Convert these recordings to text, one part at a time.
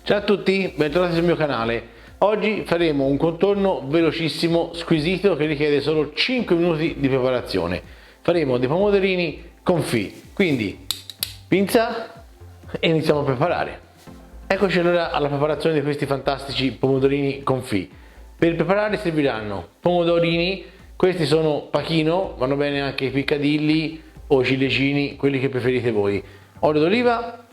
Ciao a tutti, bentornati sul mio canale. Oggi faremo un contorno velocissimo, squisito, che richiede solo 5 minuti di preparazione. Faremo dei pomodorini confit, quindi pinza e iniziamo a preparare. Eccoci allora alla preparazione di questi fantastici pomodorini confit. Per preparare serviranno pomodorini, questi sono pachino, vanno bene anche i piccadilli o i ciliegini, quelli che preferite voi. Olio d'oliva,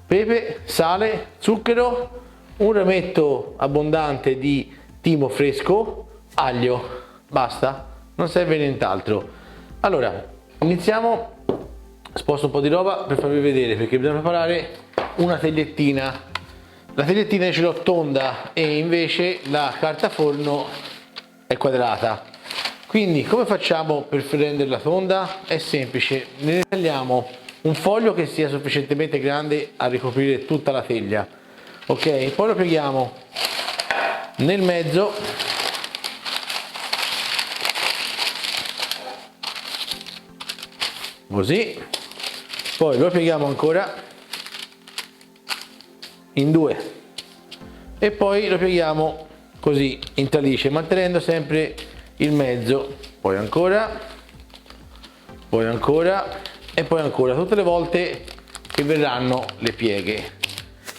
pepe, sale, zucchero, un rametto abbondante di timo fresco, aglio, basta, non serve nient'altro. Allora, iniziamo, sposto un po' di roba per farvi vedere perché bisogna preparare una tagliettina. La tagliettina ce l'ho tonda e invece la carta forno è quadrata. Quindi come facciamo per renderla tonda? È semplice, ne tagliamo un foglio che sia sufficientemente grande a ricoprire tutta la teglia, ok? Poi lo pieghiamo nel mezzo, così, poi lo pieghiamo ancora in due e poi lo pieghiamo così in tralice, mantenendo sempre il mezzo, poi ancora e poi ancora, tutte le volte che verranno le pieghe.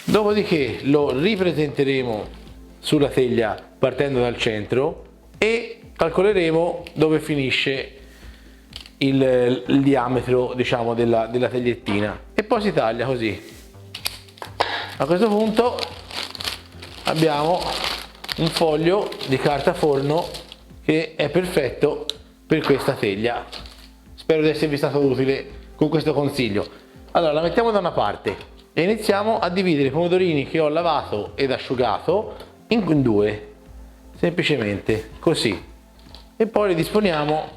Dopodiché lo ripresenteremo sulla teglia partendo dal centro e calcoleremo dove finisce il diametro, diciamo, della tagliettina e poi si taglia così. A questo punto abbiamo un foglio di carta forno che è perfetto per questa teglia. Spero di esservi stato utile con questo consiglio. Allora la mettiamo da una parte e iniziamo a dividere i pomodorini che ho lavato ed asciugato in due, semplicemente così, e poi li disponiamo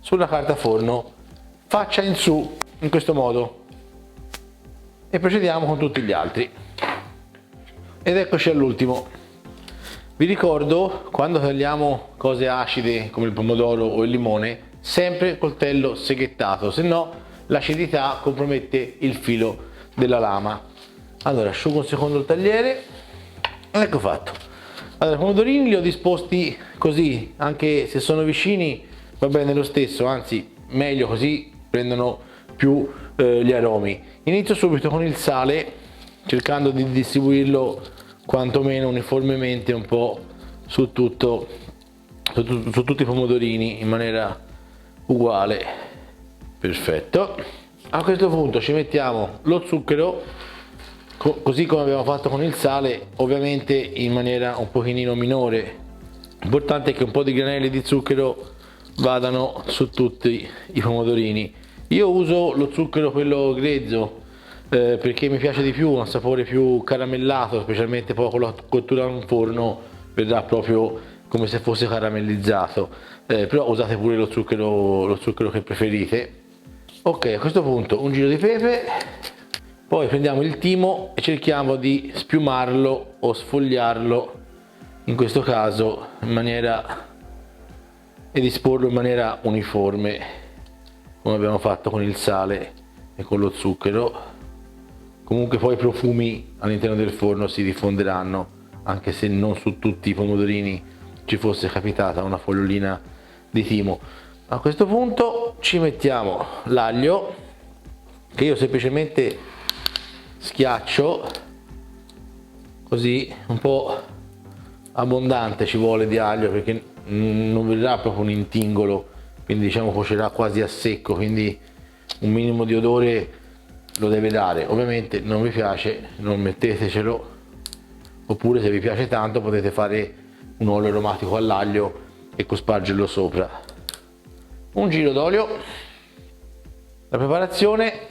sulla carta forno faccia in su in questo modo e procediamo con tutti gli altri. Ed eccoci all'ultimo. Vi ricordo, quando tagliamo cose acide come il pomodoro o il limone, sempre coltello seghettato, se no l'acidità compromette il filo della lama. Allora asciugo un secondo il tagliere, ecco fatto. Allora i pomodorini li ho disposti così, anche se sono vicini va bene lo stesso, anzi meglio così, prendono più gli aromi. Inizio subito con il sale, cercando di distribuirlo quantomeno uniformemente un po' su tutti i pomodorini in maniera uguale. Perfetto. A questo punto ci mettiamo lo zucchero, così come abbiamo fatto con il sale, ovviamente in maniera un pochino minore. L'importante è che un po' di granelli di zucchero vadano su tutti i pomodorini. Io uso lo zucchero quello grezzo perché mi piace di più, ha un sapore più caramellato, specialmente poi con la cottura in forno verrà proprio come se fosse caramellizzato, però usate pure lo zucchero che preferite. Ok, a questo punto un giro di pepe, poi prendiamo il timo e cerchiamo di spiumarlo o sfogliarlo, in questo caso in maniera, e disporlo in maniera uniforme come abbiamo fatto con il sale e con lo zucchero. Comunque poi i profumi all'interno del forno si diffonderanno, anche se non su tutti i pomodorini ci fosse capitata una fogliolina di timo. A questo punto ci mettiamo l'aglio, che io semplicemente schiaccio così, un po' abbondante ci vuole di aglio perché non verrà proprio un intingolo, quindi diciamo cuocerà quasi a secco, quindi un minimo di odore lo deve dare. Ovviamente non vi piace, non mettetecelo, oppure se vi piace tanto potete fare un olio aromatico all'aglio e cospargerlo sopra. Un giro d'olio. La preparazione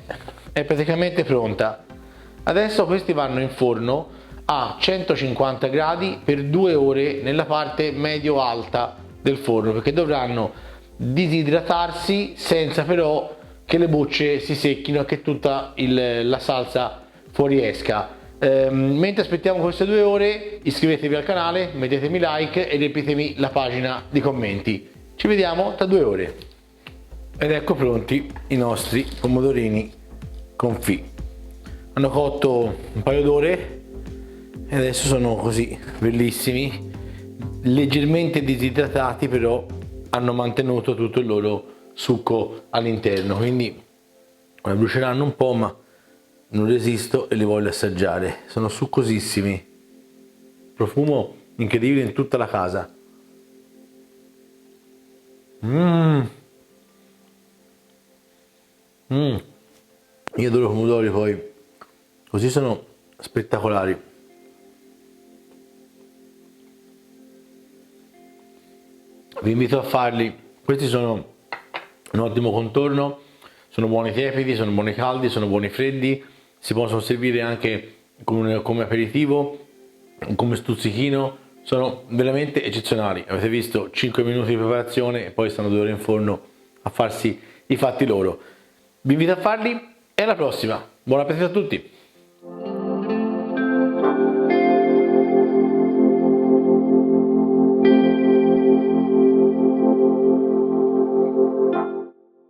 è praticamente pronta. Adesso questi vanno in forno a 150 gradi per 2 ore nella parte medio alta del forno, perché dovranno disidratarsi senza però che le bucce si secchino e che tutta la salsa fuoriesca. Mentre aspettiamo queste 2 ore iscrivetevi al canale, mettetemi like e riempitemi la pagina di commenti. Ci vediamo tra 2 ore. Ed ecco pronti i nostri pomodorini confit. Hanno cotto un paio d'ore E adesso sono così, bellissimi, leggermente disidratati, però hanno mantenuto tutto il loro succo all'interno, quindi bruceranno un po', ma non resisto e li voglio assaggiare. Sono succosissimi, profumo incredibile in tutta la casa. Io adoro i pomodori, poi così sono spettacolari. Vi invito a farli, questi sono un ottimo contorno, sono buoni tiepidi, sono buoni caldi, sono buoni freddi, si possono servire anche come aperitivo, come stuzzichino, sono veramente eccezionali. Avete visto 5 minuti di preparazione e poi stanno 2 ore in forno a farsi i fatti loro. Vi invito a farli e alla prossima, buon appetito a tutti!